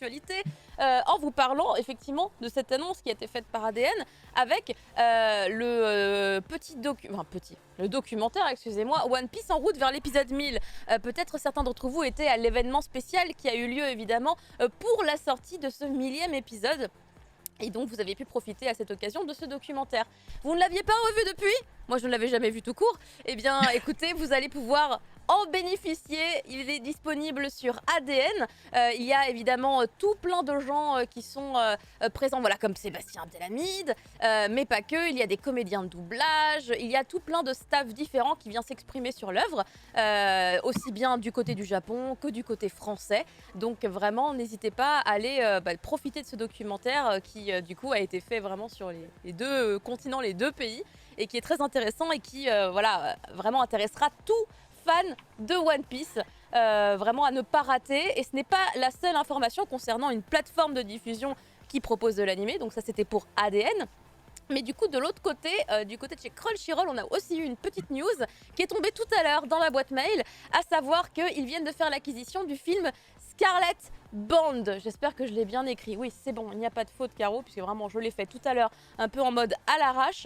l'actualité en vous parlant effectivement de cette annonce qui a été faite par ADN avec le documentaire, excusez-moi, One Piece en route vers l'épisode 1000. Peut-être certains d'entre vous étaient à l'événement spécial qui a eu lieu évidemment pour la sortie de ce 1000e épisode. Et donc, vous avez pu profiter à cette occasion de ce documentaire. Vous ne l'aviez pas revu depuis ? Moi, je ne l'avais jamais vu tout court. Eh bien, écoutez, vous allez pouvoir en bénéficier. Il est disponible sur ADN. Il y a évidemment tout plein de gens qui sont présents, voilà, comme Sébastien Abdelhamid, mais pas que. Il y a des comédiens de doublage. Il y a tout plein de staff différents qui vient s'exprimer sur l'œuvre, aussi bien du côté du Japon que du côté français. Donc, vraiment, n'hésitez pas à aller profiter de ce documentaire qui, du coup, a été fait vraiment sur les deux continents, les deux pays, et qui est très intéressant et qui, vraiment intéressera tout fan de One Piece, vraiment à ne pas rater. Et ce n'est pas la seule information concernant une plateforme de diffusion qui propose de l'animé, donc ça c'était pour ADN. Mais du coup, de l'autre côté, du côté de chez Crunchyroll, on a aussi eu une petite news qui est tombée tout à l'heure dans la boîte mail, à savoir qu'ils viennent de faire l'acquisition du film Scarlet Band. J'espère que je l'ai bien écrit. Oui, c'est bon, il n'y a pas de faute, Caro, puisque vraiment je l'ai fait tout à l'heure un peu en mode à l'arrache.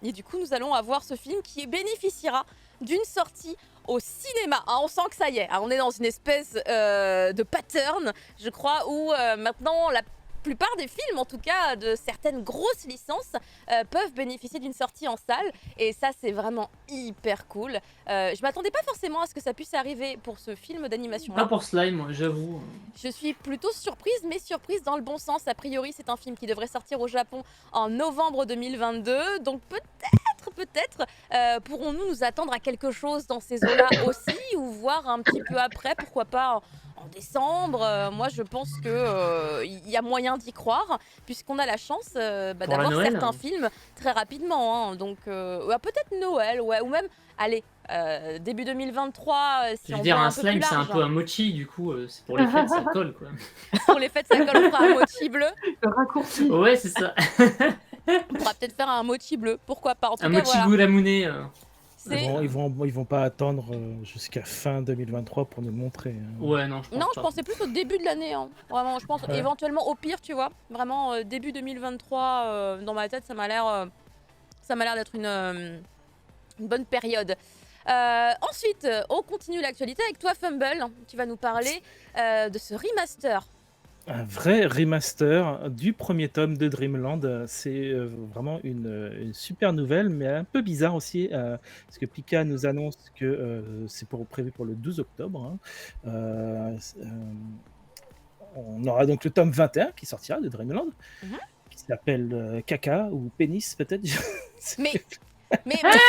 Et du coup, nous allons avoir ce film qui bénéficiera d'une sortie au cinéma. On sent que ça y est, on est dans une espèce de pattern, je crois, où maintenant la plupart des films, en tout cas de certaines grosses licences, peuvent bénéficier d'une sortie en salle. Et ça, c'est vraiment hyper cool. Je m'attendais pas forcément à ce que ça puisse arriver pour ce film d'animation. Pas pour Slime, moi, j'avoue. Je suis plutôt surprise, mais surprise dans le bon sens. A priori, c'est un film qui devrait sortir au Japon en novembre 2022. Donc peut-être, pourrons-nous nous attendre à quelque chose dans ces eaux-là aussi, ou voir un petit peu après, pourquoi pas en décembre. Moi, je pense qu'il y a moyen d'y croire, puisqu'on a la chance d'avoir Noël, certains films très rapidement. Donc, peut-être Noël, ouais, ou même, allez, début 2023, si Je veux on dire, voit un un peu plus slime, c'est un large. peu un mochi, du coup, c'est pour les fêtes, ça colle, quoi. Pour les fêtes, ça colle, on fera un mochi bleu. Le raccourci. Ouais, c'est ça. On pourra peut-être faire un mochi bleu, pourquoi pas. En tout Un cas, mochi voilà. goulamouné. C'est- Ils vont pas attendre jusqu'à fin 2023 pour nous le montrer. Ouais, non, je pense Non, pas. je pensais plus au début de l'année. Vraiment, je pense Ouais. éventuellement au pire, tu vois. Vraiment, début 2023, dans ma tête, ça m'a l'air d'être une bonne période. Ensuite, on continue l'actualité avec toi, Fumble. Tu vas nous parler de ce remaster. Un vrai remaster du premier tome de Dreamland. C'est vraiment une super nouvelle, mais un peu bizarre aussi, parce que Pika nous annonce que c'est prévu pour le 12 octobre. On aura donc le tome 21 qui sortira de Dreamland, qui s'appelle Caca ou Pénis peut-être. Mais monsieur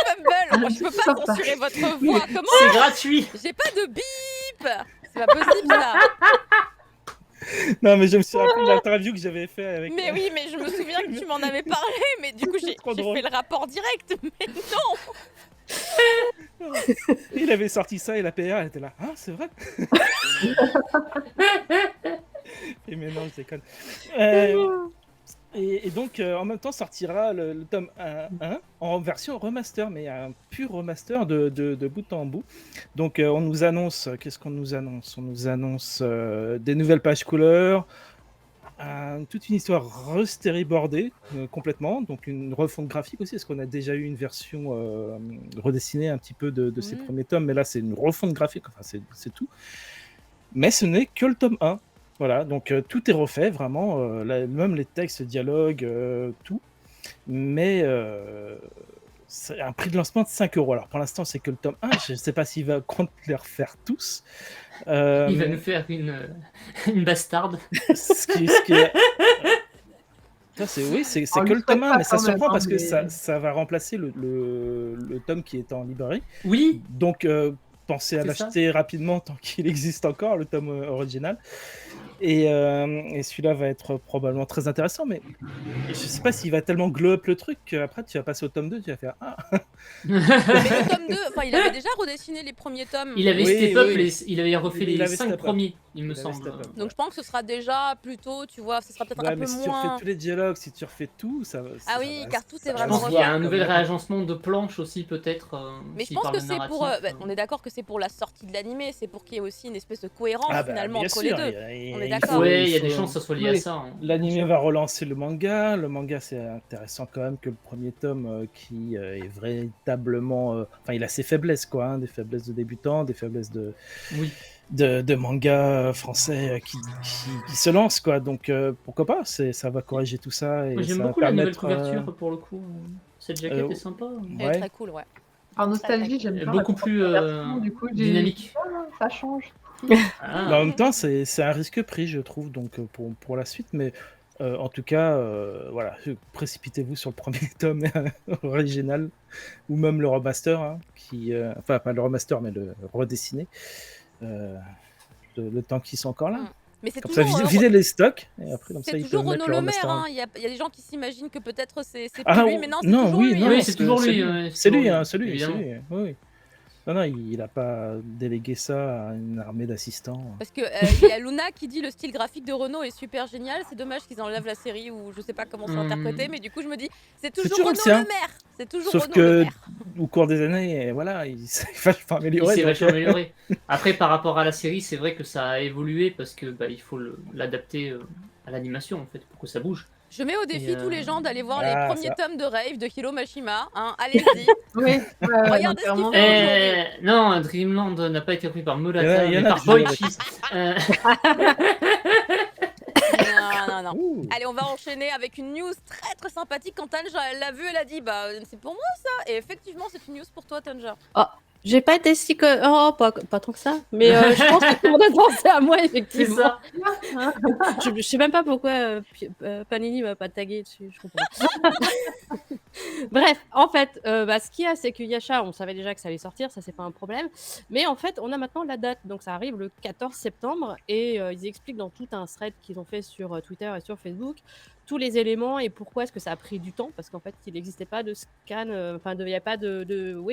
Fumble, moi, je peux pas censurer votre voix. Comment? C'est gratuit. J'ai pas de bip. C'est pas possible, ça. Non, mais je me suis rappelé de l'interview que j'avais fait avec. Mais oui, mais je me souviens que tu m'en avais parlé, mais du coup j'ai Trop drôle. fait le rapport direct, mais non. Il avait sorti ça et la PR elle était là. Ah, c'est vrai. Et mais non, je déconne. Et donc, en même temps, sortira le tome 1 en version remaster, mais un pur remaster de bout en bout. Donc, on nous annonce, qu'est-ce qu'on nous annonce? On nous annonce des nouvelles pages couleurs, toute une histoire restoryboardée complètement, donc une refonte graphique aussi, parce qu'on a déjà eu une version redessinée un petit peu de ces premiers tomes, mais là, c'est une refonte graphique, enfin, c'est tout. Mais ce n'est que le tome 1. Voilà, donc tout est refait, vraiment, même les textes, dialogues, tout. Mais c'est un prix de lancement de 5 €. Alors pour l'instant, c'est que le tome 1, je ne sais pas s'il va compte les refaire tous. Il va nous faire une bastarde. Ce qui est... c'est que le tome 1, mais ça surprend parce que ça va remplacer le tome qui est en librairie. Oui. Donc pensez à l'acheter rapidement tant qu'il existe encore, le tome original. Et celui-là va être probablement très intéressant, mais je sais pas s'il va tellement glow up le truc qu'après tu vas passer au tome 2, tu vas faire ah. Mais le tome 2, enfin, il avait déjà redessiné les premiers tomes. Il avait Oui, step up, oui. il avait refait Il les avait 5 step up. premiers, il me Il avait semble. step up. Donc je pense que ce sera déjà plutôt, tu vois, ce sera peut-être Ouais, un peu mais si tu refais moins. tous les dialogues, si tu refais tout, Ah oui, car tout est Je vraiment pense qu'il y a refaire. un nouvel réagencement de planches aussi, peut-être. Mais je s'il pense parle que de c'est pour. narratif. On est d'accord que c'est pour la sortie de l'animé, c'est pour qu'il y ait aussi une espèce de cohérence Ah finalement bien entre sûr, les deux. On est il d'accord. faut- Ouais, il y a faut- des chances que ça soit lié à oui. ça. hein. L'anime va relancer le manga. Le manga, c'est intéressant quand même que le premier tome qui est véritablement. Enfin, il a ses faiblesses, quoi. Hein, des faiblesses de débutants, des faiblesses Oui. de manga français qui se lancent, quoi. Donc, pourquoi pas ça va corriger tout ça. Et Moi, j'aime ça va beaucoup la nouvelle permettre, couverture pour le coup. Cette jaquette est sympa. Elle est Ouais. très cool, ouais. En nostalgie, j'aime bien Beaucoup la plus première version, du coup, j'ai- dynamique. Ah, ça change. Ah. Mais en même temps, c'est un risque pris, je trouve, donc pour la suite. Mais en tout cas, voilà, précipitez-vous sur le premier tome original ou même le remaster, hein, enfin pas le remaster, mais le redessiné. Le temps qu'ils sont encore là. Mm. Mais c'est Comme ça, toujours. vider les stocks et après comme ça C'est ils peuvent toujours mettre Renaud le Le Maire, remaster. hein. Il y a des gens qui s'imaginent que peut-être c'est plus Ah lui, mais non, c'est non, toujours oui, lui. non, hein. Oui, parce c'est que toujours c'est lui. lui. ouais, C'est lui, toujours hein, c'est lui, c'est évidemment. lui. Oui. Non, il a pas délégué ça à une armée d'assistants. Parce que il y a Luna qui dit le style graphique de Renaud est super génial. C'est dommage qu'ils enlèvent la série ou je sais pas comment c'est interprété, mais du coup je me dis c'est toujours toujours le Renaud sien. Le Maire. C'est toujours Sauf Renaud que Le Maire. au cours des années, voilà, il s'est vachement Il amélioré. s'est donc, vachement amélioré. Après, par rapport à la série, c'est vrai que ça a évolué parce que il faut l'adapter à l'animation en fait pour que ça bouge. Je mets au défi Et, tous les gens d'aller voir les ah, premiers ça. tomes de Rave de Hiro Mashima. Hein. Allez-y. Oui, Regardez ce qu'il fait. Non, Dreamland n'a pas été repris par Il y Murata, en a mais par qui jouent avec. Boichi. Non. Ouh. Allez, on va enchaîner avec une news très très sympathique. Quand Tanja elle l'a vue, elle a dit bah c'est pour moi ça. Et effectivement, c'est une news pour toi, Tanja. J'ai pas été si que. Oh, pas tant que ça. Mais je pense que tout le monde a pensé à moi, C'est effectivement. ça. Je sais même pas pourquoi Panini m'a pas tagué dessus. Je comprends pas. Bref, en fait, ce qu'il y a, c'est que Yasha, on savait déjà que ça allait sortir, ça c'est pas un problème. Mais en fait, on a maintenant la date. Donc ça arrive le 14 septembre. Et ils expliquent dans tout un thread qu'ils ont fait sur Twitter et sur Facebook tous les éléments et pourquoi est-ce que ça a pris du temps. Parce qu'en fait, il n'existait pas de scan, enfin, il n'y avait pas de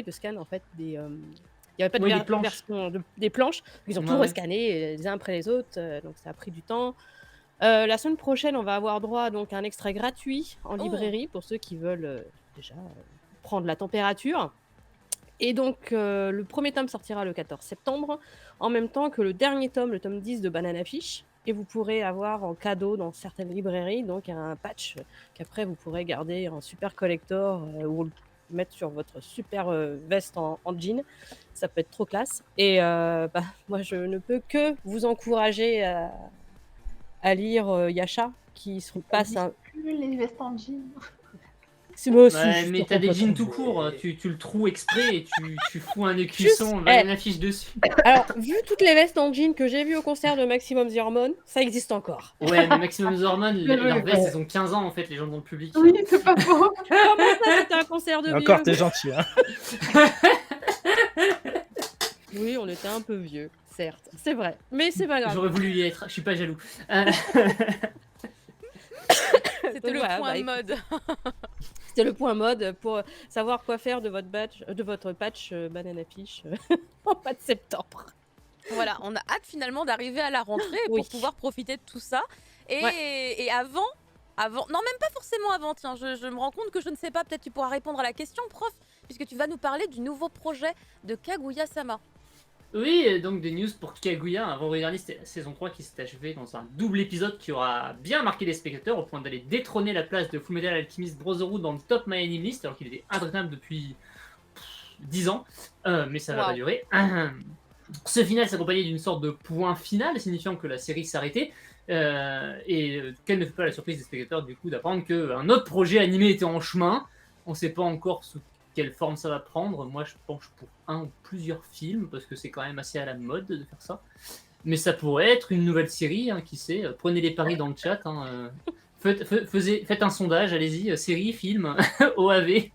scan en fait des. Il n'y avait pas de Oui, des planches. version des planches. Ils ont Ouais, tout ouais. rescanné les uns après les autres. Donc ça a pris du temps. La semaine prochaine, on va avoir droit donc, à un extrait gratuit en librairie pour ceux qui veulent déjà prendre la température. Et donc, le premier tome sortira le 14 septembre, en même temps que le dernier tome, le tome 10 de Banana Fish. Et vous pourrez avoir en cadeau dans certaines librairies donc un patch qu'après vous pourrez garder en super collector ou le mettre sur votre super veste en jean. Ça peut être trop classe. Et moi, je ne peux que vous encourager à lire Yasha, qui se passe un... Plus les vestes en jean. C'est moi aussi, Ouais, je mais te t'as des comprends jeans pas. tout court, tu le troues exprès et tu fous un écusson, une affiche dessus. Alors, vu toutes les vestes en jean que j'ai vues au concert de Maximum The Hormone, ça existe encore. Ouais, mais Maximum The Hormone, leurs Ouais. vestes, elles ont 15 ans en fait, les gens dans le public. Oui, c'est pas faux. Comment ça, c'était un concert de vieux? Encore, t'es gentil. Hein. Oui, on était un peu vieux, certes. C'est vrai, mais c'est pas grave. J'aurais voulu y être, je suis pas jaloux. C'était le Voilà, point écoute, mode. C'était le point mode pour savoir quoi faire de votre patch Banana Fish en mois de septembre. Voilà, on a hâte finalement d'arriver à la rentrée Oui. pour pouvoir profiter de tout ça. Et, Ouais. et avant, non même pas forcément avant, tiens, je me rends compte que je ne sais pas, peut-être tu pourras répondre à la question, prof, puisque tu vas nous parler du nouveau projet de Kaguya-sama. Oui, donc des news pour Kaguya. Avant dernier, c'était la saison 3 qui s'est achevée dans un double épisode qui aura bien marqué les spectateurs au point d'aller détrôner la place de Fullmetal Alchemist Brotherhood dans le top My Anime List alors qu'il était intraitable depuis 10 ans. Mais ça va Wow. pas durer. Ce final s'accompagnait d'une sorte de point final signifiant que la série s'arrêtait. Quelle ne fait pas la surprise des spectateurs du coup d'apprendre qu'un autre projet animé était en chemin. On ne sait pas encore sous quelle forme ça va prendre. Moi je penche pour un ou plusieurs films parce que c'est quand même assez à la mode de faire ça. Mais ça pourrait être une nouvelle série, hein, qui sait. Prenez les paris dans le chat. Hein, faites un sondage, allez-y, série, film, OAV.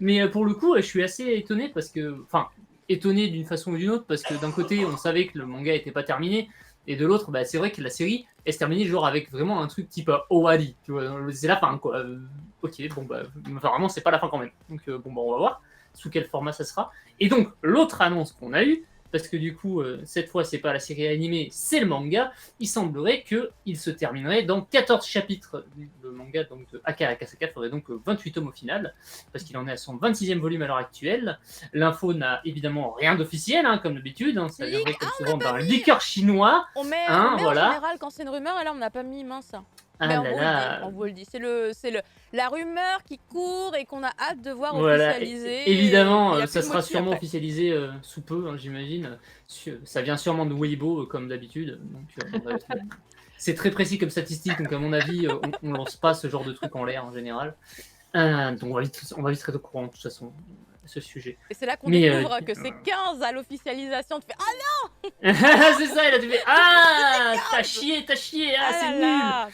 Mais pour le coup, je suis assez étonné parce que... Enfin, étonné d'une façon ou d'une autre parce que d'un côté, on savait que le manga n'était pas terminé Et de l'autre, bah, c'est vrai que la série, elle se terminait genre avec vraiment un truc type Owari, tu vois, c'est la fin, quoi. Ok, bon, bah, enfin, vraiment, c'est pas la fin quand même. Donc, bon, bah, on va voir sous quel format ça sera. Et donc, l'autre annonce qu'on a eue, parce que du coup, cette fois, c'est pas la série animée, c'est le manga, il semblerait qu'il se terminerait dans 14 chapitres. Le manga donc, de Aka Akasaka ferait donc 28 tomes au final, parce qu'il en est à son 26e volume à l'heure actuelle. L'info n'a évidemment rien d'officiel, hein, comme d'habitude, hein, ça viendrait comme souvent d'un liqueur chinois. On met, Hein, on met voilà. en général quand c'est une rumeur, et là on n'a pas mis mince. Ah Mais là on là. vous le dit, c'est la rumeur qui court et qu'on a hâte de voir Voilà, officialiser. évidemment, et y a ça plus de sera motifs sûrement après. officialisé sous peu, hein, j'imagine. Ça vient sûrement de Weibo, comme d'habitude. Donc, bref, c'est très précis comme statistique, donc à mon avis, on lance pas ce genre de truc en l'air en général. Donc on va vite être au courant de toute façon à ce sujet. Et c'est là qu'on Mais, découvre que c'est 15 à l'officialisation. Tu fais ah C'est ça, il a fait ah, t'as chié, ah, c'est nul. là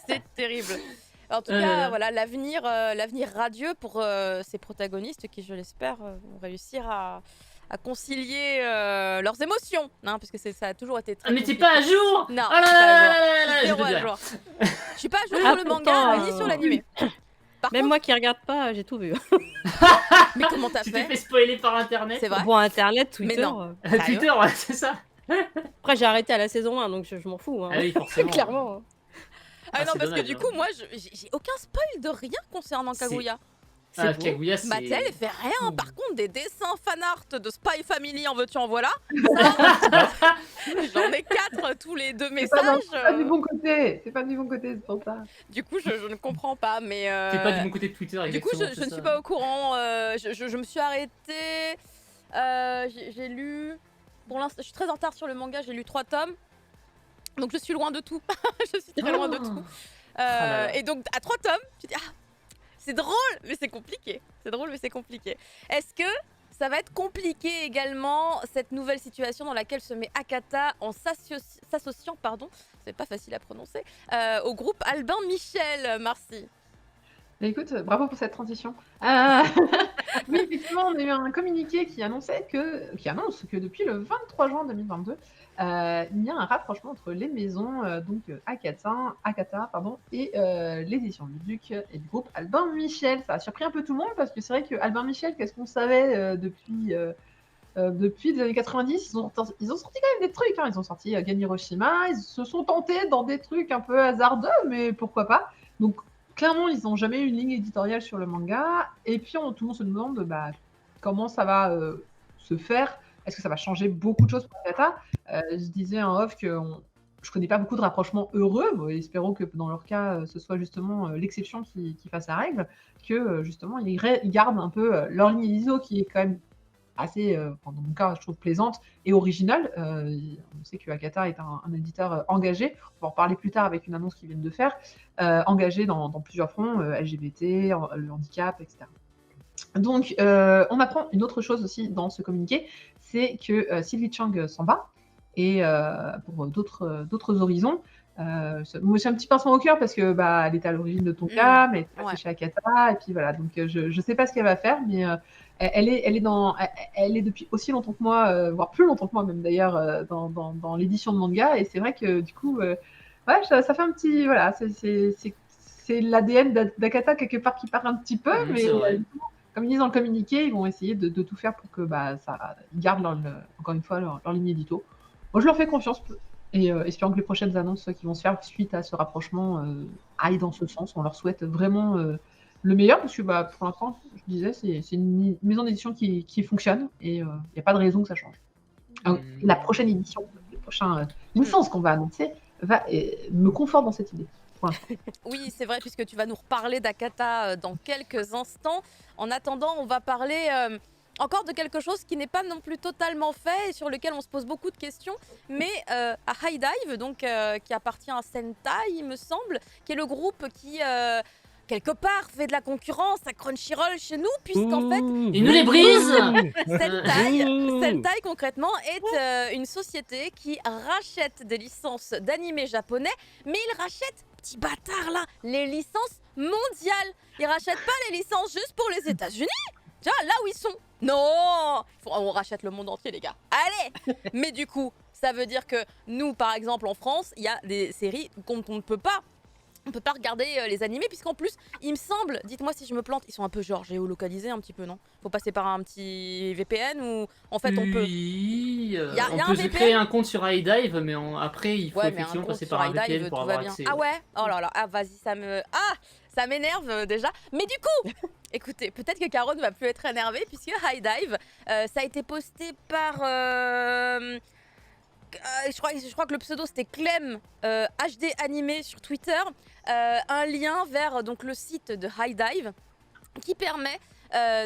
c'est terrible. En tout cas, voilà, l'avenir radieux pour ces protagonistes qui, je l'espère, vont réussir à concilier leurs émotions, hein, parce que ça a toujours été très Ah, mais t'es compliqué. pas à jour. Non, Oh là je suis pas à là là là là, je Zéro te à dirai. jour. Je suis pas à jour Ah, sur le manga pourtant, ni sur l'animé. Par Même contre, moi qui regarde pas, j'ai tout vu. mais comment t'as Tu t'es fait fait spoiler par internet. C'est vrai. Bon, Internet, Mais Twitter. non. Twitter, ouais, c'est ça. Après, j'ai arrêté à la saison 1, donc je m'en fous. Hein. Ah oui, forcément. Clairement. hein. Ah Ah, non, c'est parce dommage, que du hein. coup, moi, j'ai aucun spoil de rien concernant C'est- Kaguya. Ah, beau. Kaguya, c'est. Mattel, elle fait rien. Ouh. Par contre, des dessins fanart de Spy Family, en veux-tu, en voilà. J'en ai 4 tous les 2 C'est pas, messages. c'est pas du bon côté. C'est pas du bon côté, c'est pour ça. Du coup, je ne comprends pas. Mais T'es pas du bon côté de Twitter, du coup, exactement. je ne suis pas au courant. Je me suis arrêtée. J'ai lu. Pour l'instant, je suis très en retard sur le manga. J'ai lu 3 tomes. Donc, je suis loin de tout. Je suis très loin de tout. là là. Et donc, à 3 tomes, tu dis ah, c'est drôle, mais c'est compliqué. C'est drôle, mais c'est compliqué. Est-ce que ça va être compliqué également, cette nouvelle situation dans laquelle se met Akata en s'associant, pardon, c'est pas facile à prononcer, au groupe Albin Michel, Marcy. Mais écoute, bravo pour cette transition. Oui, effectivement, on a eu un communiqué qui annonce que depuis le 23 juin 2022, il y a un rapprochement entre les maisons, donc Akata, et les éditions du Duc et du groupe Albin Michel. Ça a surpris un peu tout le monde parce que c'est vrai que Albin Michel, qu'est-ce qu'on savait depuis les années 90, ils ont sorti quand même des trucs. Hein. Ils ont sorti Gan Hiroshima, ils se sont tentés dans des trucs un peu hasardeux, mais pourquoi pas. Donc clairement, ils n'ont jamais eu une ligne éditoriale sur le manga. Et puis, tout le monde se demande comment ça va se faire. Est-ce que ça va changer beaucoup de choses pour Akata? Je disais en off que je connais pas beaucoup de rapprochements heureux. Bon, espérons que dans leur cas, ce soit justement l'exception qui fasse la règle. Que justement, ils gardent un peu leur ligne édito qui est quand même assez, dans mon cas, je trouve plaisante et originale. On sait que Akata est un éditeur engagé. On va en reparler plus tard avec une annonce qu'ils viennent de faire. Engagé dans plusieurs fronts, LGBT, le handicap, etc. Donc, on apprend une autre chose aussi dans ce communiqué, c'est que Sylvie Chang s'en va, et pour d'autres horizons. Moi, j'ai un petit pincement au cœur parce que elle était à l'origine de Tonka, mais elle est passée chez Akata, et puis voilà. Donc, je sais pas ce qu'elle va faire, mais elle est depuis aussi longtemps que moi, voire plus longtemps que moi même d'ailleurs, dans l'édition de manga, et c'est vrai que du coup, ouais, ça fait un petit, voilà, c'est l'ADN d'Akata quelque part qui part un petit peu, mais comme ils disent dans le communiqué, ils vont essayer de tout faire pour que ils gardent encore une fois leur ligne édito. Moi, je leur fais confiance. Et espérons que les prochaines annonces qui vont se faire suite à ce rapprochement aillent dans ce sens. On leur souhaite vraiment le meilleur, parce que pour l'instant, je disais, c'est une maison d'édition qui fonctionne, et il n'y a pas de raison que ça change. La prochaine édition, la prochaine licence qu'on va annoncer, me conforte dans cette idée. Oui, c'est vrai, puisque tu vas nous reparler d'Akata dans quelques instants. En attendant, on va parler encore de quelque chose qui n'est pas non plus totalement fait et sur lequel on se pose beaucoup de questions, mais à High Dive, donc, qui appartient à Sentai, il me semble, qui est le groupe qui, quelque part, fait de la concurrence à Crunchyroll chez nous, puisqu'en fait, il nous les brise. Sentai, concrètement, est une société qui rachète des licences d'animés japonais, mais il rachète, petit bâtard là, les licences mondiales. Il rachète pas les licences juste pour les États-Unis. Tu vois, là où ils sont. Non, on rachète le monde entier, les gars. Allez. Mais du coup, Ça veut dire que nous, par exemple, en France, il y a des séries qu'on ne peut pas. On peut pas regarder les animés, puisqu'en plus, il me semble, dites-moi si je me plante, ils sont un peu genre géolocalisés un petit peu, non? Faut passer par un petit VPN ou en fait on peut. Oui, Y a on un peut se VPN? créer un compte sur iDive, mais après il faut Ouais, mais un effectivement compte passer sur par un iDive, VPN pour tout avoir va bien. accès. Ah ouais? Oh là là, ah vas-y, ça m'énerve déjà. Mais du coup, écoutez, peut-être que Caro ne va plus être énervée, puisque High Dive, ça a été posté par... je crois que le pseudo c'était Clem HD Animé sur Twitter, un lien vers donc le site de High Dive qui permet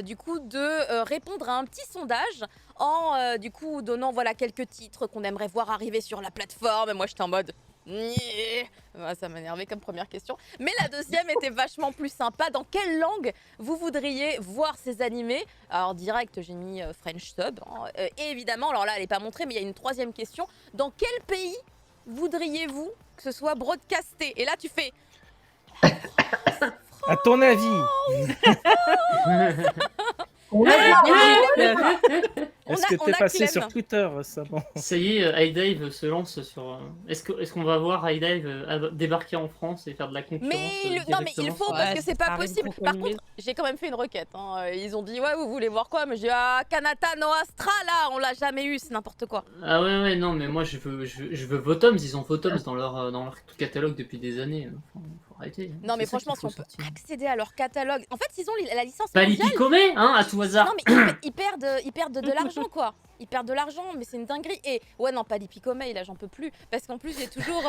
du coup de répondre à un petit sondage en du coup donnant voilà quelques titres qu'on aimerait voir arriver sur la plateforme. Et moi j'étais en mode Nyeh. Ah, ça m'énervait comme première question. Mais la deuxième était vachement plus sympa. Dans quelle langue vous voudriez voir ces animés? Alors direct j'ai mis French sub hein. Et évidemment, alors là elle n'est pas montrée, mais il y a une troisième question. Dans quel pays voudriez-vous que ce soit broadcasté? Et là tu fais À ton avis, On a est-ce que on t'es a passé Clem. sur Twitter récemment? Ça y est, iDive se lance sur. Est-ce qu'on va voir iDive débarquer en France et faire de la concurrence non mais il directement faut sur- parce Ouais, que c'est pas ça arrive possible. beaucoup Par animé. contre, j'ai quand même fait une requête. Hein. Ils ont dit ouais vous voulez voir quoi? Mais j'ai dit ah Kanata no Astra là, on l'a jamais eu, c'est n'importe quoi. Ah ouais, non, mais moi je veux Votoms, ils ont Votoms dans leur catalogue depuis des années. Faut arrêter. Non mais C'est ça franchement qu'il si on faut peut sortir. accéder à leur catalogue. En fait ils ont la licence Pas mondiale. l'Ipicomé, hein, à tout hasard. Non mais ils perdent de l'argent quoi. Ils perdent de l'argent, mais c'est une dinguerie. Et ouais non pas l'Ipicomé, là j'en peux plus parce qu'en plus j'ai toujours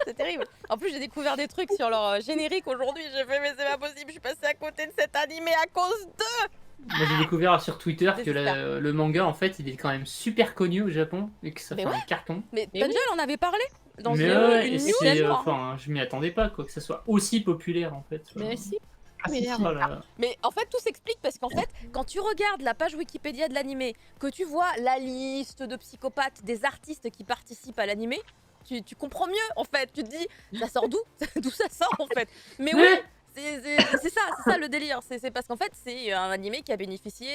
c'est terrible. En plus j'ai découvert des trucs sur leur générique aujourd'hui. J'ai fait mais c'est pas possible, je suis passée à côté de cet animé à cause de. Moi j'ai découvert sur Twitter que Désespère. le manga en fait il est quand même super connu au Japon et que ça Mais fait ouais. un carton. Mais Mais Angel en avait parlé dans Mais une, ouais, une et news. c'est, je crois. enfin, je m'y attendais pas quoi que ça soit aussi populaire en fait. Mais si. Ah, si, si. Oh là là. Mais en fait, tout s'explique parce qu'en fait, quand tu regardes la page Wikipédia de l'animé, que tu vois la liste de psychopathes des artistes qui participent à l'animé, tu comprends mieux en fait. Tu te dis, ça sort d'où? D'où ça sort en fait? Mais oui, c'est ça le délire. C'est parce qu'en fait, c'est un animé qui a bénéficié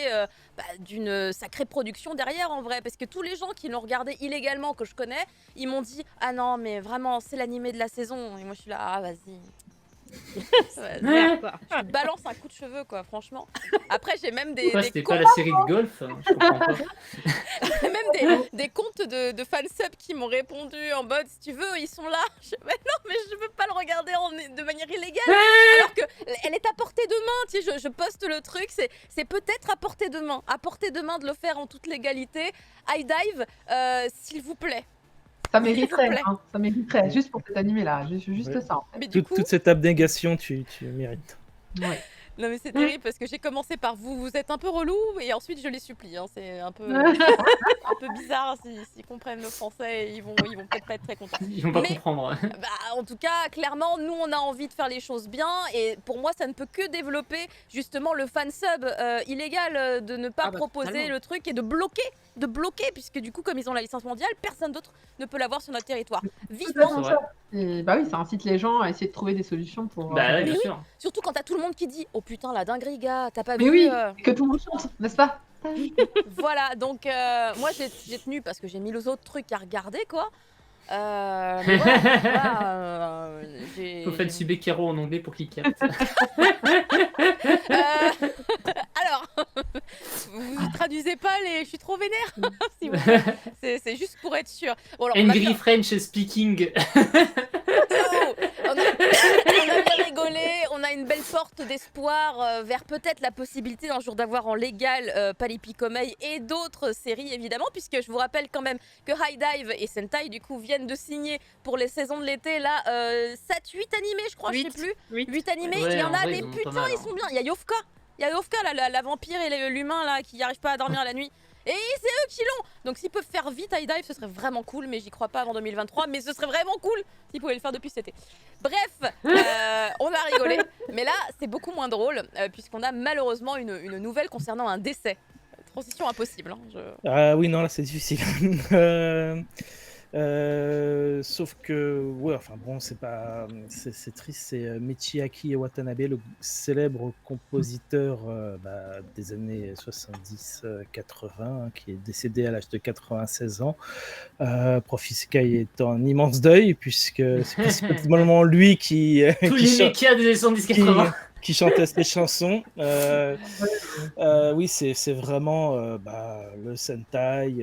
d'une sacrée production derrière en vrai. Parce que tous les gens qui l'ont regardé illégalement, que je connais, ils m'ont dit, ah non, mais vraiment, c'est l'animé de la saison. Et moi, je suis là, ah vas-y. Vas-y. Merde, quoi. Tu te balances un coup de cheveux, quoi, franchement. Après, j'ai même des, Pourquoi des c'était comptes, pas la série de golf, je comprends pas. des comptes de fansub qui m'ont répondu en mode si tu veux, ils sont là. Mais non, mais je veux pas le regarder de manière illégale. Alors que elle est à portée de main. Tu sais, je poste le truc, c'est peut-être à portée de main. À portée de main de le faire en toute légalité. iDive, s'il vous plaît. Ça S'il vous mériterait, plaît. hein, ça mériterait, juste pour cet animé-là, juste Ouais. ça. En fait. Mais du coup, Toute cette abnégation, tu mérites. Ouais. non mais c'est terrible parce que j'ai commencé par vous êtes un peu relou et ensuite je les supplie. Hein, c'est un peu bizarre s'ils comprennent le français, ils vont peut-être pas être très contents. Ils vont pas Mais- comprendre. Bah, en tout cas, clairement, nous, on a envie de faire les choses bien. Et pour moi, ça ne peut que développer justement le fansub illégal, de ne pas Ah bah, proposer totalement. le truc et de bloquer, puisque du coup, comme ils ont la licence mondiale, personne d'autre ne peut l'avoir sur notre territoire. Vivement, C'est vrai. Et, bah oui, ça incite les gens à essayer de trouver des solutions pour. Bah ouais, Mais bien oui. sûr. surtout quand t'as tout le monde qui dit « Oh putain, la dinguerie, gars, t'as pas Mais vu oui, que tout le monde chante, n'est-ce pas? Voilà, donc moi, j'ai tenu parce que j'ai mis les autres trucs à regarder, quoi. Mais voilà, là, j'ai... Faut faire subir Kero en anglais pour qu'il capte. Alors, vous traduisez pas les. Je suis trop vénère. s'il vous plaît. C'est juste pour être sûr. Bon, alors, on a Angry bien- French speaking. on a bien rigolé. On a une belle porte d'espoir vers peut-être la possibilité un jour d'avoir en légal Palipikomei et d'autres séries évidemment, puisque je vous rappelle quand même que High Dive et Sentai du coup viennent de signer pour les saisons de l'été là 7-8 animés, je crois, je sais Huit. plus. Oui. 8 animés, Ouais, il y en en a vrai, des ils en ont pas putains, mal, ils hein. sont bien. Il y a Yofka. Il y a Yofka, la vampire et l'humain là qui n'arrivent pas à dormir la nuit. Et c'est eux qui l'ont. Donc s'ils peuvent faire vite High Dive, ce serait vraiment cool, mais j'y crois pas avant 2023. Mais ce serait vraiment cool s'ils pouvaient le faire depuis cet été. Bref, on a rigolé. Mais là, c'est beaucoup moins drôle, puisqu'on a malheureusement une nouvelle concernant un décès. Transition impossible. Hein, Ah oui, non, là c'est difficile. Sauf que, ouais, enfin bon, c'est triste. C'est Michiaki Watanabe, le célèbre compositeur des années 70-80, qui est décédé à l'âge de 96 ans. Profisky est en immense deuil, puisque c'est principalement lui qui, Tous qui, les cha- mechas des années 70-80. qui chantait ces chansons. Oui, c'est vraiment le Sentai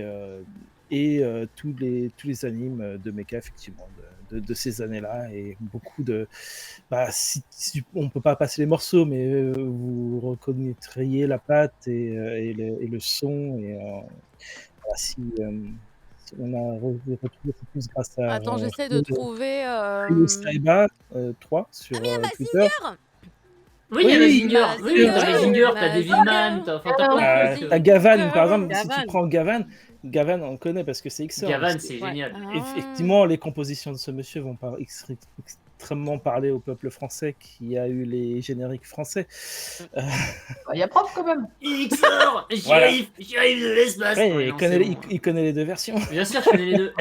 et tous les animes de mecha, effectivement, de ces années-là. Et beaucoup de. On peut pas passer les morceaux, mais vous reconnaîtriez la patte et le son. Et voilà, si on a retrouvé ça plus grâce à Attends, j'essaie de trouver. Saiba 3 sur Twitter. Oui, il y a Mazinger. Mazinger. Oui, t'as Mazinger, t'as Devilman, t'as plein de trucs. T'as Gavan, par exemple, si Gavan. tu prends Gavan, on le connaît parce que c'est XOR. Gavan, c'est génial. Effectivement, les compositions de ce monsieur vont extrêmement parler au peuple français qui a eu les génériques français. Il y a prof quand même. XOR, j'y arrive de l'espace. Ouais, Ouais, il non, connaît, c'est bon. il connaît les deux versions. Bien sûr, je connais les deux.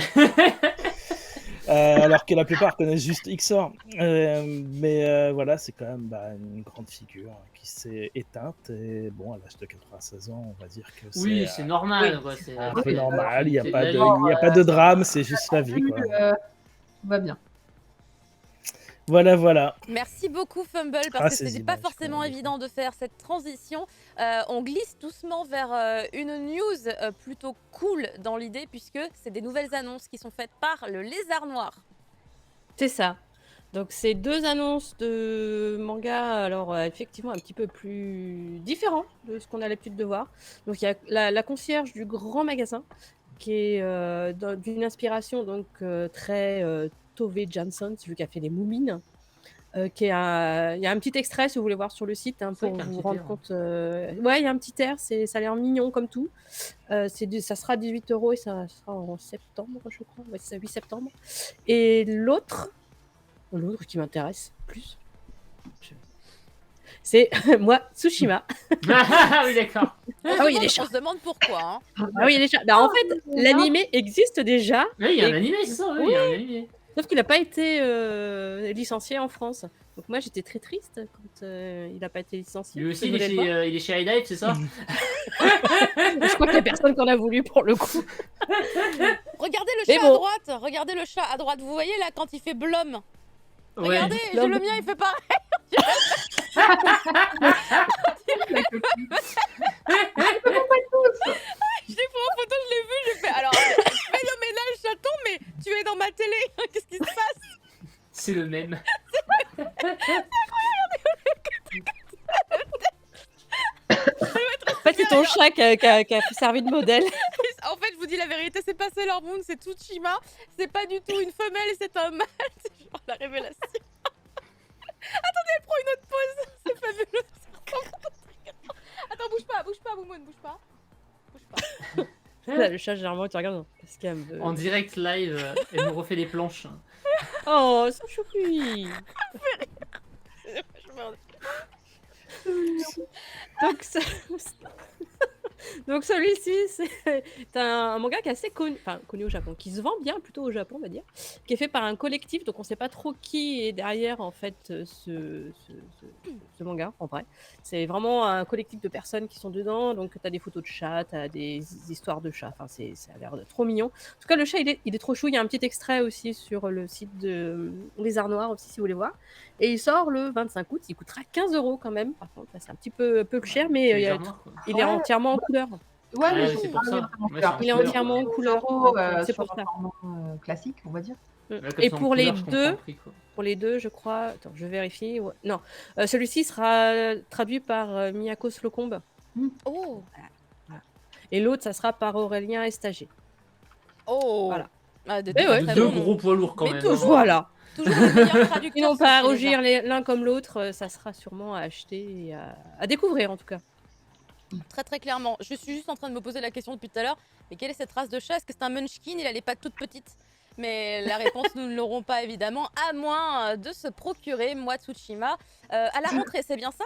Alors que la plupart connaissent juste XOR. Mais voilà, c'est quand même une grande figure qui s'est éteinte. Et bon, à l'âge de 96 ans, on va dire que c'est Oui, c'est normal. Quoi. C'est un peu normal. Il n'y a c'est pas la de, vie. il y a pas de drame, c'est juste la vie. Quoi. Tout va bien. Voilà. Merci beaucoup Fumble parce que ces c'était pas images, forcément quoi. évident de faire cette transition. On glisse doucement vers une news plutôt cool dans l'idée puisque c'est des nouvelles annonces qui sont faites par le Lézard Noir. C'est ça. Donc, c'est 2 annonces de manga, alors effectivement un petit peu plus différents de ce qu'on a l'habitude de voir. Donc, il y a la concierge du grand magasin qui est d'une inspiration donc très Tove Jansson, vu qu'elle a fait les Moumines. Il y a un petit extrait si vous voulez voir sur le site C'est pour vrai qu'il y a un vous petit rendre air. compte. Ouais, il y a un petit air, ça a l'air mignon comme tout. Ça sera 18 € et ça sera en septembre, je crois. Ouais, c'est ça, 8 septembre. Et l'autre qui m'intéresse plus, c'est moi, Tsushima. Ah oui, d'accord. il est On se demande pourquoi. Hein. Ah oui, il est chat. Bah, en fait, l'animé existe déjà, Oui, il y a un Et- animé, c'est ça. Oui, il y a un animé. sauf qu'il n'a pas été licencié en France. Donc moi, j'étais très triste quand il n'a pas été licencié. Lui parce aussi, que il je voulais le voir. est chez High Dive, c'est ça? Je crois qu'il n'y a personne qu'on a voulu pour le coup. Regardez le Mais chat bon. à droite. Regardez le chat à droite. Vous voyez là quand il fait blom. Ouais. Regardez, j'ai Blom. le mien, il fait pareil. Je l'ai pris en photo, je l'ai vu, j'ai fait. Alors, phénoménal chaton, mais tu es dans ma télé. Qu'est-ce qui se passe? C'est le même. En fait, c'est ton chat qui a servi de modèle. En fait, je vous dis la vérité, c'est pas Sailor Moon, c'est Tsushima. C'est pas du tout une femelle, c'est un mâle. C'est genre la révélation. Attendez, elle prend une autre pause. C'est fabuleux. Attends, bouge pas, Moumoun, bouge pas. Bouge pas. Là, le chat, généralement, tu regardes parce qu'elle me... En direct live, elle nous refait les planches. Oh, c'est choupi. Je me rends- Donc, donc celui-ci, c'est un manga qui est assez connu au Japon, qui se vend bien plutôt au Japon, on va dire, qui est fait par un collectif, donc on sait pas trop qui est derrière en fait ce manga en vrai. C'est vraiment un collectif de personnes qui sont dedans, donc tu as des photos de chats, tu as des histoires de chats, enfin ça a l'air trop mignon. En tout cas, le chat il est trop chou, il y a un petit extrait aussi sur le site de Lézard Noir aussi si vous voulez voir. Et il sort le 25 août, il coûtera 15 € quand même, par contre c'est un petit peu cher, mais C'est il légèrement, quoi. est entièrement en couleur. Ouais, mais oui, c'est pour ça. Ouais, c'est Il est en entièrement en couleur. C'est sur pour un ça. format classique, on va dire. Ouais, comme Et ça, en pour couleur, les je comprends deux, le prix, quoi. pour les deux, je crois. Attends, je vérifie. Ouais. Non, celui-ci sera traduit par Miyako Slocombe. Oh, Et l'autre, ça sera par Aurélien Estager. oh. Voilà. Ah, de Mais ouais, très Deux bons. gros poids lourds quand Mais même. toujours. hein. Voilà. Toujours les meilleurs traducteurs. Ils n'ont pas à sont chez rougir l'un comme l'autre. Ça sera sûrement à acheter et à découvrir en tout cas. Très très clairement. Je suis juste en train de me poser la question depuis tout à l'heure. Mais quelle est cette race de chat? Est-ce que c'est un Munchkin? Il a les pattes toutes petites. Mais la réponse, nous ne l'aurons pas évidemment, à moins de se procurer Moi Tsushima à la rentrée, c'est bien ça?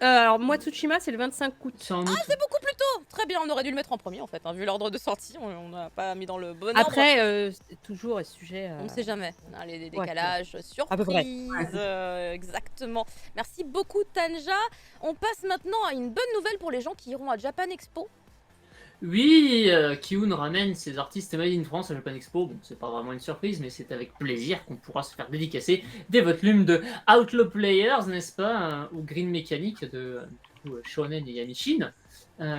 Alors, moi, Tsushima, c'est le 25 août. C'est en août. Beaucoup plus tôt. Très bien, on aurait dû le mettre en premier en fait, hein, vu l'ordre de sortie, on n'a pas mis dans le bon ordre. Après, c'est toujours sujet. On ne sait jamais, hein, les ouais. décalages, À peu près. surprises, exactement. Merci beaucoup Tanja. On passe maintenant à une bonne nouvelle pour les gens qui iront à Japan Expo. Oui, Kiun ramène ses artistes Made in France à Japan Expo. Bon, c'est pas vraiment une surprise, mais c'est avec plaisir qu'on pourra se faire dédicacer des volumes de Outlaw Players, n'est-ce pas, ou Green Mechanic de Shonen et Yamishin.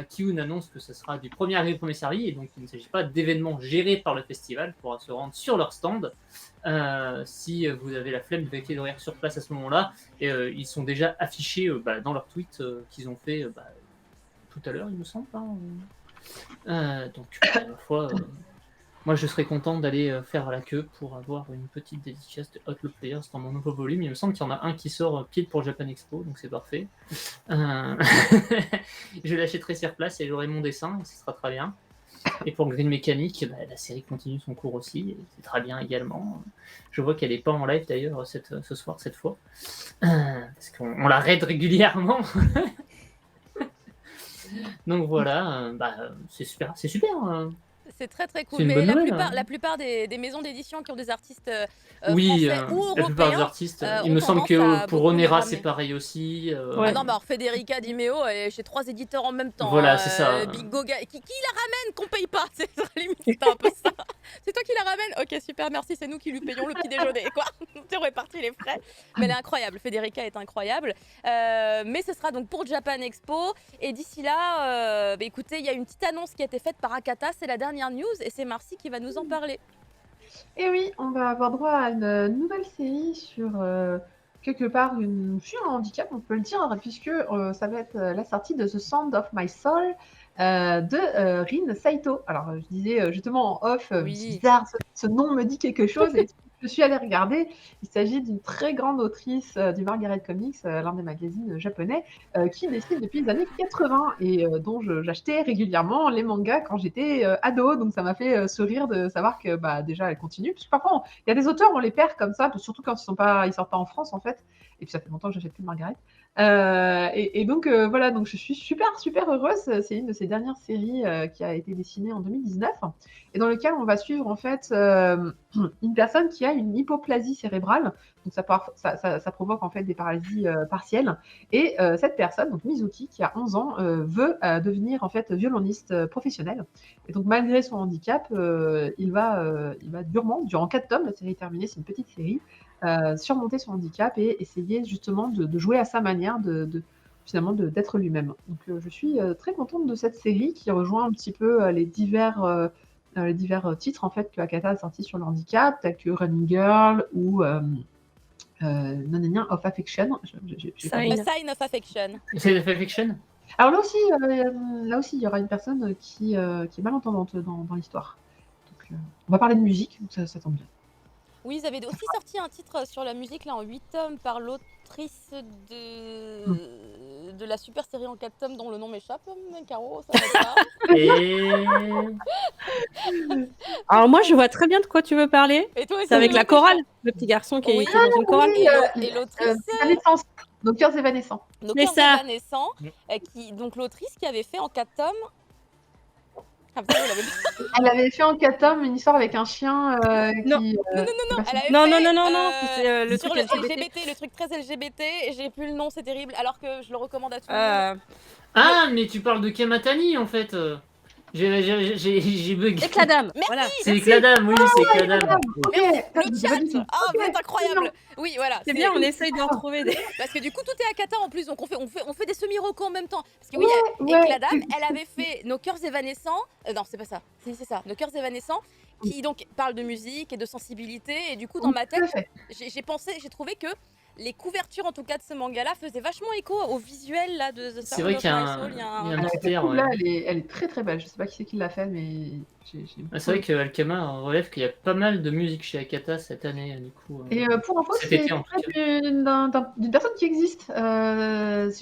Kiun annonce que ce sera du 1er avril au 1er servi, et donc il ne s'agit pas d'événements gérés par le festival, il pourra se rendre sur leur stand. Si vous avez la flemme de vérifier d'horaire sur place à ce moment-là, ils sont déjà affichés dans leur tweet qu'ils ont fait tout à l'heure, il me semble. Donc, ma foi, moi je serais content d'aller faire la queue pour avoir une petite dédicace de Outlaw Players dans mon nouveau volume. Il me semble qu'il y en a un qui sort pile pour Japan Expo, donc c'est parfait. Je l'achèterai sur place et j'aurai mon dessin, et ce sera très bien. Et pour Green Mechanic, la série continue son cours aussi, et c'est très bien également. Je vois qu'elle n'est pas en live d'ailleurs ce soir, cette fois, parce qu'on la raid régulièrement. Donc voilà, c'est super, c'est super. C'est très très cool. C'est une Mais bonne la nouvelle, plupart, hein. la plupart des maisons d'édition qui ont des artistes Oui, français ou la plupart des européens. artistes. Il ont me semble tendance que à pour beaucoup les Onera, ramener. c'est pareil aussi. Ouais. Ah non, mais alors Federica Di Meo, elle est chez 3 éditeurs en même temps. Voilà, hein, c'est ça. Big Goga. Qui la ramène qu'on paye pas? C'est limite, c'est un peu ça. C'est toi qui la ramène? Ok, super, merci, c'est nous qui lui payons le petit déjeuner, quoi. Tu répartis les frais. Mais elle est incroyable, Federica est incroyable. Mais ce sera donc pour Japan Expo. Et d'ici là, écoutez, il y a une petite annonce qui a été faite par Akata, c'est la dernière news, et c'est Marcy qui va nous en parler. Et oui, on va avoir droit à une nouvelle série sur quelque part sur un handicap, on peut le dire, puisque ça va être la sortie de The Sound of My Soul de Rin Saito. Alors, je disais justement en off, Oui. c'est bizarre, ce nom me dit quelque chose, et je suis allée regarder. Il s'agit d'une très grande autrice du Margaret Comics, l'un des magazines japonais, qui dessine depuis les années 80 et dont j'achetais régulièrement les mangas quand j'étais ado. Donc ça m'a fait sourire de savoir que déjà elle continue. Parce que parfois, il y a des auteurs, on les perd comme ça, surtout quand ils sortent pas en France en fait. Et puis ça fait longtemps que j'achète plus de Margaret. Donc voilà, donc je suis super super heureuse. C'est une de ces dernières séries qui a été dessinée en 2019 et dans lequel on va suivre en fait une personne qui a une hypoplasie cérébrale. Donc ça provoque en fait des paralysies partielles. Et cette personne, donc Mizuki, qui a 11 ans, veut devenir en fait violoniste professionnel. Et donc malgré son handicap, il va durement, durant 4 tomes, la série est terminée, c'est une petite série, surmonter son handicap et essayer justement de jouer à sa manière, finalement d'être lui-même. Donc je suis très contente de cette série qui rejoint un petit peu les divers titres en fait que Akata a sortis sur le handicap, tels que Running Girl ou Nonania of Affection. Sign. Sign of Affection. C'est de Fiction. Alors là aussi, il y aura une personne qui est malentendante dans l'histoire. Donc, on va parler de musique, donc ça tombe bien. Oui, ils avaient aussi sorti un titre sur la musique là en 8 tomes par l'autrice de la super série en 4 tomes dont le nom m'échappe. Caro, ça va pas. Et Alors, moi, je vois très bien de quoi tu veux parler. Et toi aussi, C'est avec la chorale, le petit garçon qui est Oui. dans une chorale. Et l'autrice, Évanescence. Nos cœurs évanescents. Nos C'est cœurs ça. évanescents, donc l'autrice qui avait fait en 4 tomes. Ah, putain, vous l'avez dit. Elle avait fait en 4 tomes une histoire avec un chien Non. qui. Non, elle avait Non, fait, non, c'est le sur truc le LGBT. LGBT, le truc très LGBT, j'ai plus le nom, c'est terrible, alors que je le recommande à tout le monde. Ah, mais tu parles de Kematani en fait. J'ai bugué. Écladam. Merci. Voilà. C'est Écladam, oui, c'est Écladam. Ok. Le Pas du tout. chat. Ah, vous êtes incroyable. Oui, voilà. C'est bien, on essaye de retrouver des. Parce que du coup, tout est à Kata en plus, donc on fait des semi-rocos en même temps. Parce que oui, Ouais, Écladam, elle avait fait Nos cœurs évanescents. Non, c'est pas ça. Si, c'est ça. Nos cœurs évanescents, qui donc parle de musique et de sensibilité. Et du coup, dans ma Tout à tête, fait. j'ai trouvé que les couvertures en tout cas de ce manga-là faisaient vachement écho au visuel là de The C'est Sound vrai of qu'il y a My un- Soul. Il y a il y a un Alors, critère, cette ouais. couve-là, elle est très très belle. Je sais pas qui c'est qui l'a fait, mais j'ai C'est vrai que Alkama relève qu'il y a pas mal de musique chez Akata cette année, du coup. Et pour info, Cet c'est été, en tout tiré d'une personne qui existe, si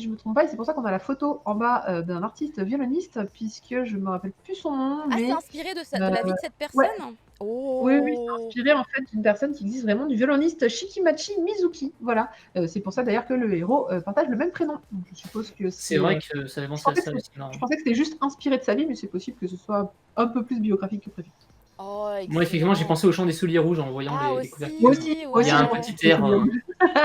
je me trompe pas, et c'est pour ça qu'on a la photo en bas d'un artiste violoniste, puisque je me rappelle plus son nom, Ah, mais c'est inspiré de la vie de cette personne. Oui, oui, c'est inspiré en fait d'une personne qui existe vraiment, du violoniste Shikimachi Mizuki. Voilà. C'est pour ça d'ailleurs que le héros partage le même prénom. Donc je suppose que C'est vrai que ça fait penser à ça aussi. je pensais que c'était juste inspiré de sa vie, mais c'est possible que ce soit un peu plus biographique que prévu. Oh, Moi, effectivement, j'ai pensé au chant des souliers rouges en voyant Ah, les aussi, couvertures. Moi aussi, ouais. Il y a un Ouais. petit air.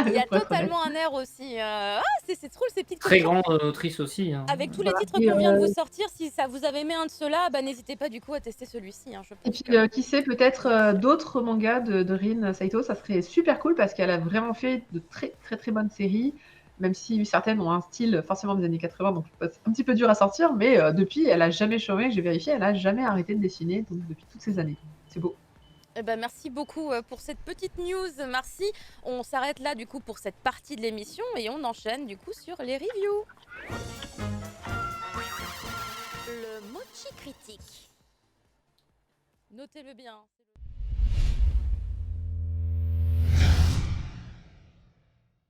Il y a Pour être totalement un air aussi. Ah, c'est trop ces petites Très questions. grande autrice aussi. Hein. Avec tous les Voilà. titres Et, qu'on vient de vous sortir, si ça vous avait aimé un de ceux-là, bah, n'hésitez pas du coup à tester celui-ci. Hein, je Et pense puis, qui sait, peut-être d'autres mangas de Rin Saito, ça serait super cool parce qu'elle a vraiment fait de très très très bonnes séries, même si certaines ont un style forcément des années 80, donc c'est un petit peu dur à sortir, mais depuis, elle a jamais chômé, j'ai vérifié, elle a jamais arrêté de dessiner donc, depuis toutes ces années. C'est beau. Eh ben, merci beaucoup pour cette petite news. Merci. On s'arrête là du coup pour cette partie de l'émission et on enchaîne du coup sur les reviews. Le mochi critique. Notez-le bien.